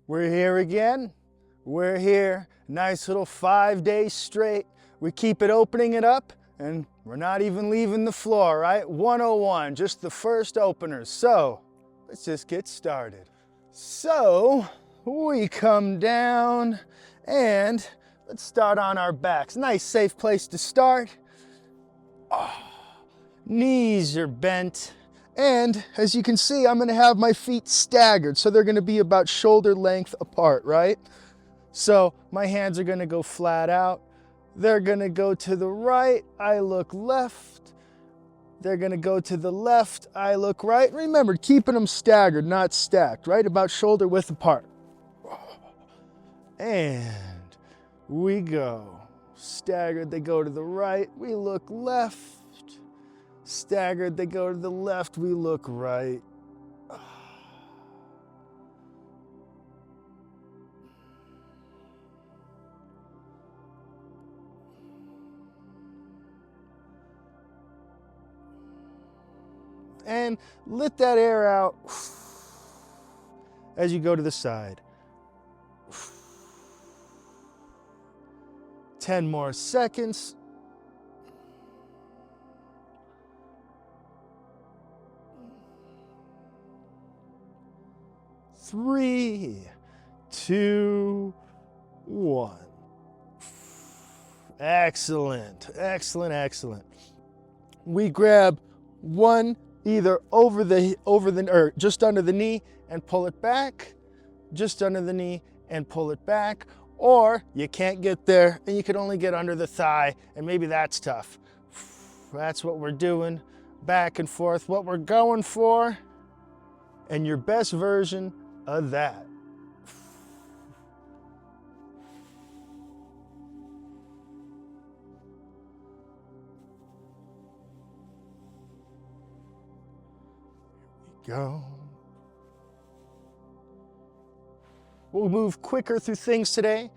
We're here again. We're here. Nice little 5 days straight. We keep it opening it up and we're not even leaving the floor, right? 101, just the first openers. So let's just get started. So we come down and let's start on our backs. Nice safe place to start. Knees are bent. And as you can see, I'm gonna have my feet staggered. So they're gonna be about shoulder length apart, right? So my hands are gonna go flat out. They're gonna go to the right, I look left. They're gonna go to the left, I look right. Remember, keeping them staggered, not stacked, right? About shoulder width apart. And we go. Staggered, they go to the right, we look left. Staggered, they go to the left, we look right. And let that air out as you go to the side. 10 more seconds. Three, two, one. Excellent, excellent, excellent. We grab one either or just under the knee and pull it back, just under the knee and pull it back, or you can't get there and you can only get under the thigh, and maybe that's tough. That's what we're doing, back and forth, what we're going for, and your best version of that. Go. We'll move quicker through things today.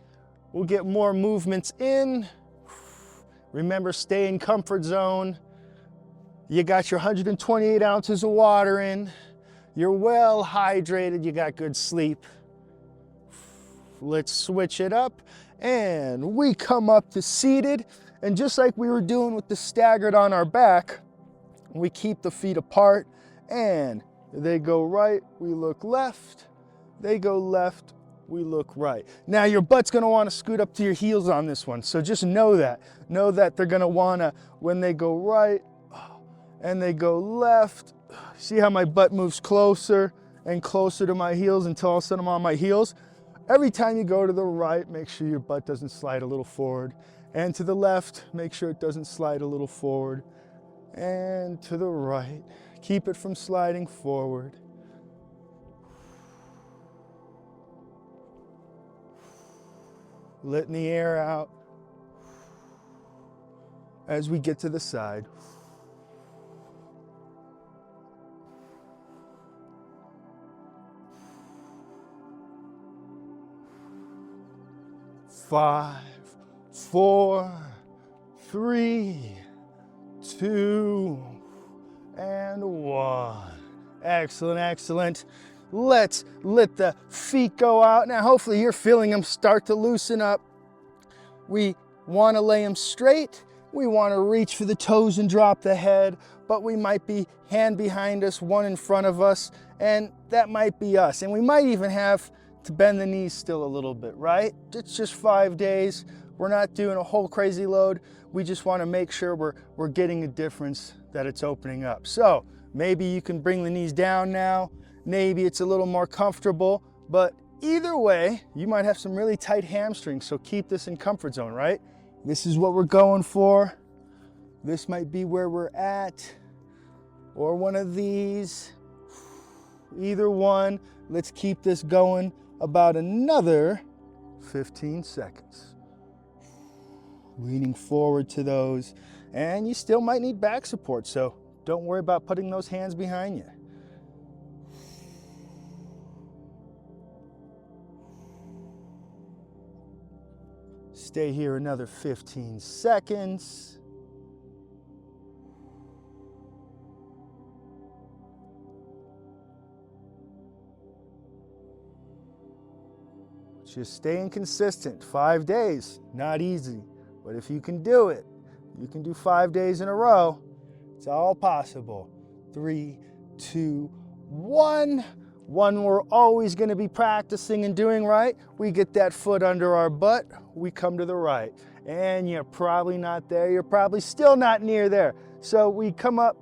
We'll get more movements in. Remember, stay in comfort zone. You got your 128 ounces of water in. You're well hydrated. You got good sleep. Let's switch it up. And we come up to seated. And just like we were doing with the staggered on our back, we keep the feet apart and they go right, we look left. They go left, we look right. Now your butt's gonna wanna scoot up to your heels on this one. So just know that. Know that they're gonna wanna, when they go right and they go left, see how my butt moves closer and closer to my heels until all of a sudden I'm on my heels? Every time you go to the right, make sure your butt doesn't slide a little forward. And to the left, make sure it doesn't slide a little forward. And to the right, keep it from sliding forward. Letting the air out as we get to the side. Five, four, three, two, and one. Excellent, excellent. Let's let the feet go out. Now, hopefully you're feeling them start to loosen up. We want to lay them straight. We want to reach for the toes and drop the head, but we might be hand behind us, one in front of us, and that might be us. And we might even have to bend the knees still a little bit, right? It's just 5 days. We're not doing a whole crazy load. We just want to make sure we're getting a difference, that it's opening up. So maybe you can bring the knees down now. Maybe it's a little more comfortable, but either way, you might have some really tight hamstrings, so keep this in comfort zone, right? This is what we're going for. This might be where we're at, or one of these. Either one. Let's keep this going about another 15 seconds. Leaning forward to those, and you still might need back support, so don't worry about putting those hands behind you. Stay here another 15 seconds. Just staying consistent. 5 days, not easy. But if you can do it, you can do 5 days in a row. It's all possible. 3, 2, 1. One we're always going to be practicing and doing right. We get that foot under our butt. We come to the right. And you're probably not there. You're probably still not near there. So we come up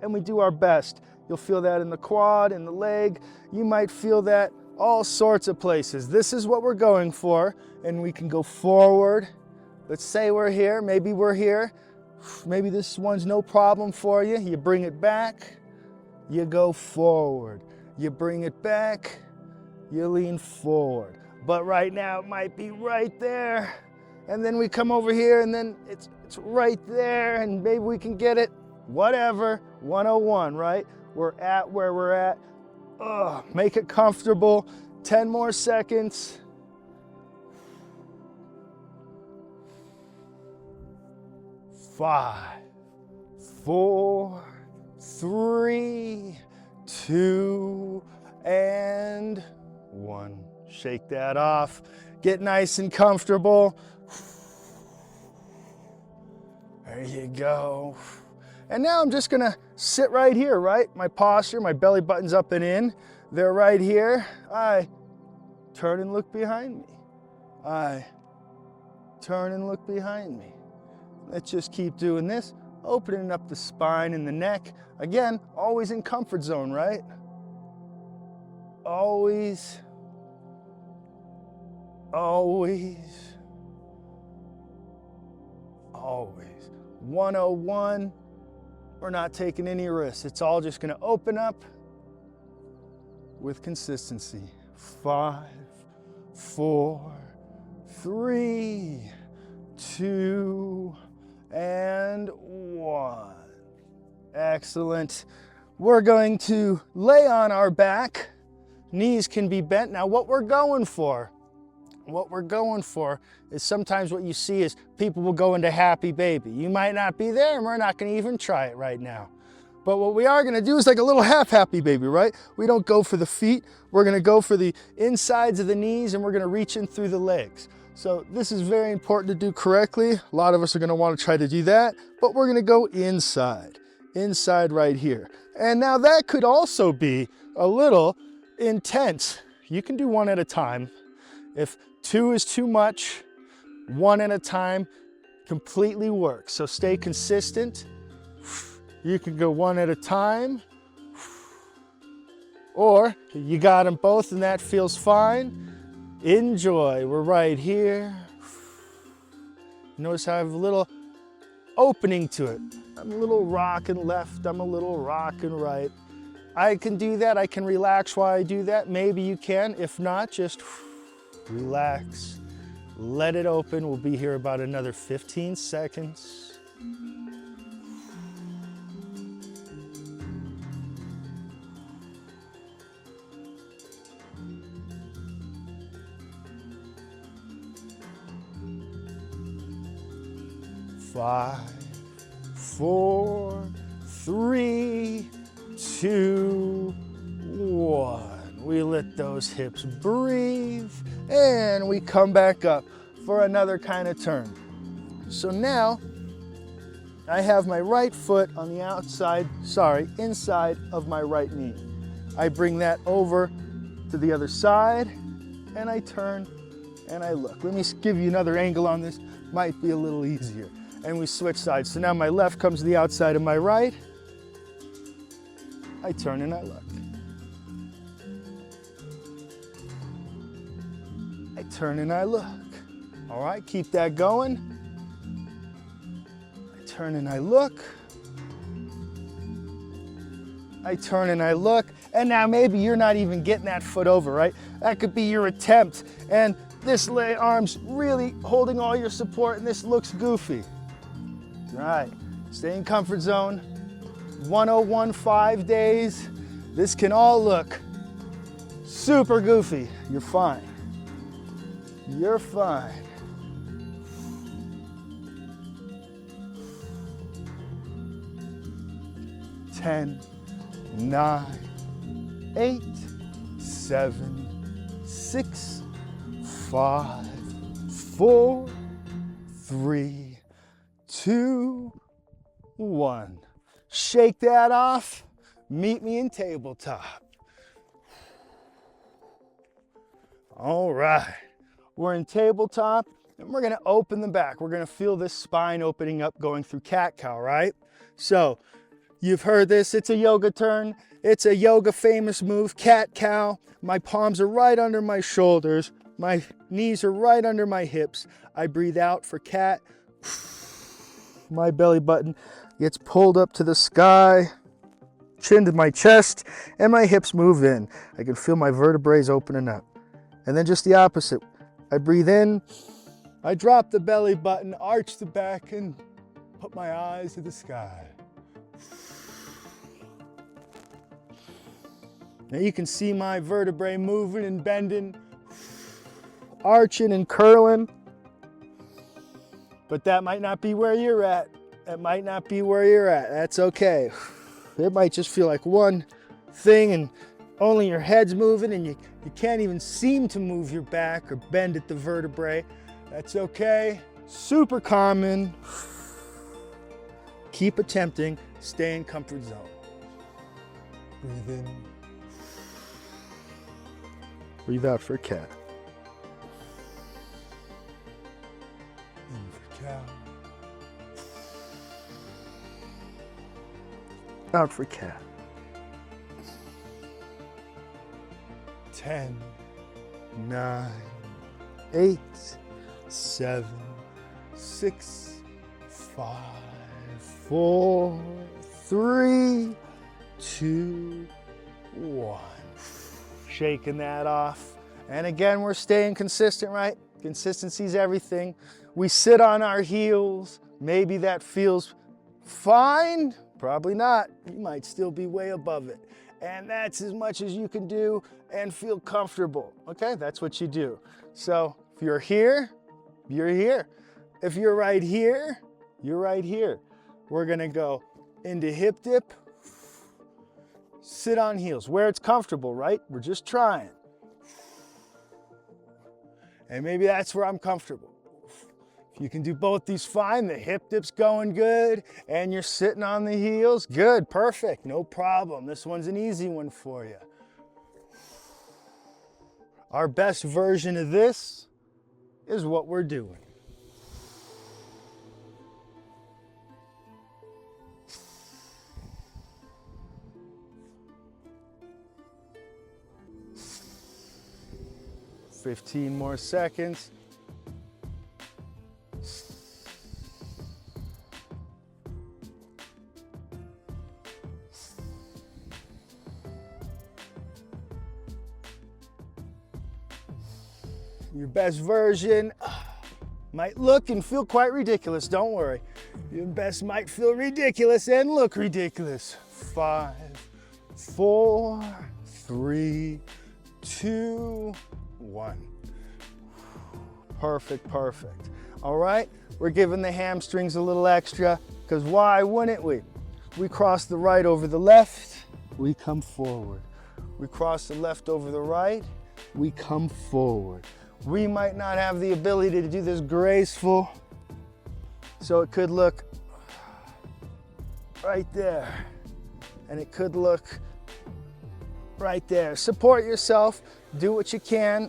and we do our best. You'll feel that in the quad, in the leg. You might feel that all sorts of places. This is what we're going for. And we can go forward. Let's say we're here. Maybe we're here. Maybe this one's no problem for you. You bring it back. You go forward. You bring it back. You lean forward. But right now it might be right there. And then we come over here and then it's right there and maybe we can get it. Whatever. 101, right? We're at where we're at. Make it comfortable. 10 more seconds. 5, 4, 3, 2, and 1. Shake that off. Get nice and comfortable. There you go. And now I'm just gonna sit right here, right? My posture, my belly button's up and in. They're right here. I turn and look behind me. I turn and look behind me. Let's just keep doing this. Opening up the spine and the neck. Again, always in comfort zone, right? Always, always, always. 101, we're not taking any risks. It's all just gonna open up with consistency. 5, 4, 3, 2, and 1. Excellent. We're going to lay on our back. Knees can be bent. Now what we're going for is sometimes what you see is people will go into happy baby. You might not be there and we're not going to even try it right now. But what we are going to do is like a little half happy baby, right? We don't go for the feet. We're going to go for the insides of the knees and we're going to reach in through the legs. So this is very important to do correctly. A lot of us are going to want to try to do that, but we're going to go inside right here. And now that could also be a little intense. You can do one at a time. If 2 is too much, 1 at a time completely works. So stay consistent. You can go 1 at a time, or you got them both and that feels fine. Enjoy. We're right here. Notice how I have a little opening to it. I'm a little rocking left, I'm a little rocking right. I can do that. I can relax while I do that. Maybe you can. If not, just relax. Let it open. We'll be here about another 15 seconds. Five, 4, 3, 2, 1. We let those hips breathe and we come back up for another kind of turn. So now I have my right foot on the inside of my right knee. I bring that over to the other side and I turn and I look. Let me give you another angle on this. Might be a little easier. And we switch sides. So now my left comes to the outside of my right. I turn and I look. I turn and I look. All right, keep that going. I turn and I look. I turn and I look. And now maybe you're not even getting that foot over, right? That could be your attempt. And this arm's really holding all your support and this looks goofy. All right, stay in comfort zone. 101 5 days. This can all look super goofy. You're fine. You're fine. Ten, 9, 8, 7, 6, 5, 4, 3, 2, 1. Shake that off. Meet me in tabletop. All right, we're in tabletop and we're gonna open the back. We're gonna feel this spine opening up going through cat-cow, right? So you've heard this, it's a yoga turn. It's a yoga famous move, cat-cow. My palms are right under my shoulders. My knees are right under my hips. I breathe out for cat. My belly button gets pulled up to the sky, chin to my chest, and my hips move in. I can feel my vertebrae opening up. And then just the opposite. I breathe in, I drop the belly button, arch the back, and put my eyes to the sky. Now you can see my vertebrae moving and bending, arching and curling. But that might not be where you're at. That might not be where you're at. That's okay. It might just feel like one thing and only your head's moving and you can't even seem to move your back or bend at the vertebrae. That's okay. Super common. Keep attempting. Stay in comfort zone. Breathe in. Breathe out for cat. In for cow. Out for cat. 10, 9, 8, 7, 6, 5, 4, 3, 2, 1. Shaking that off. And again, we're staying consistent, right? Consistency is everything. We sit on our heels. Maybe that feels fine. Probably not. You might still be way above it. And that's as much as you can do and feel comfortable. Okay, that's what you do. So if you're here, you're here. If you're right here, you're right here. We're gonna go into hip dip, sit on heels, where it's comfortable, right? We're just trying. And maybe that's where I'm comfortable. If you can do both these fine, the hip dip's going good, and you're sitting on the heels, good, perfect, no problem. This one's an easy one for you. Our best version of this is what we're doing. "15 more seconds. Your best version might look and feel quite ridiculous, don't worry. Your best might feel ridiculous and look ridiculous. 5, 4, 3, 2, 1. Perfect, perfect. All right, we're giving the hamstrings a little extra, because why wouldn't we? We cross the right over the left, we come forward. We cross the left over the right, we come forward. We might not have the ability to do this graceful, so it could look right there, and it could look right there. Support yourself, do what you can.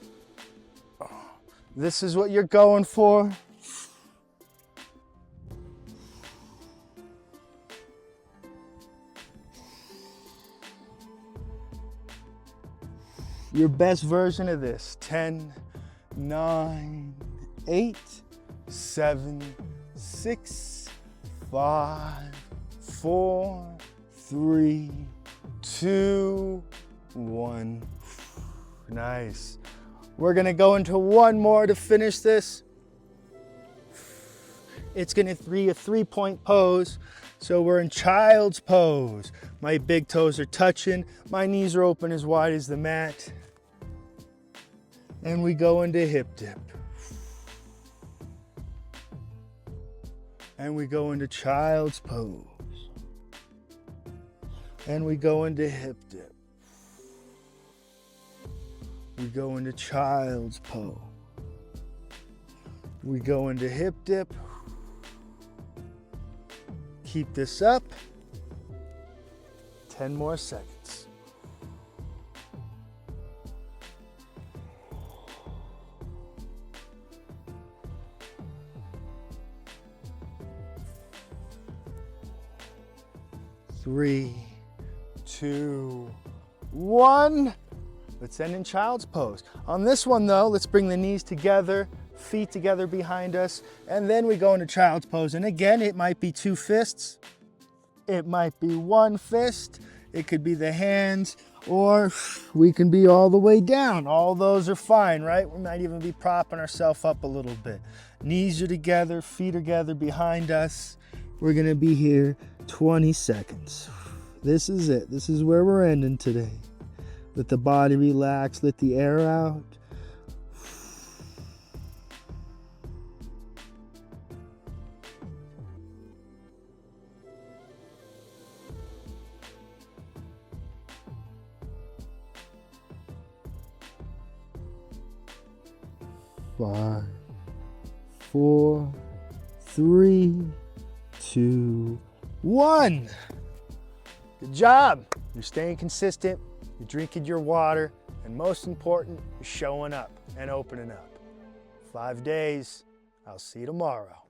This is what you're going for. Your best version of this. 10, 9, 8, 7, 6, 5, 4, 3, 2, 1. Nice. We're gonna go into one more to finish this. It's gonna be a 3-point pose. So we're in child's pose. My big toes are touching. My knees are open as wide as the mat. And we go into hip dip. And we go into child's pose. And we go into hip dip. We go into child's pose. We go into hip dip. Keep this up. 10 more seconds. Three, two, one. Let's end in child's pose. On this one though, let's bring the knees together, feet together behind us, and then we go into child's pose. And again, it might be 2 fists, it might be 1 fist, it could be the hands, or we can be all the way down. All those are fine, right? We might even be propping ourselves up a little bit. Knees are together, feet are together behind us. We're gonna be here 20 seconds. This is it. This is where we're ending today. Let the body relax, let the air out. Five, 4, 3, 2, 1. Good job. You're staying consistent, you're drinking your water, and most important, you're showing up and opening up. 5 days. I'll see you tomorrow.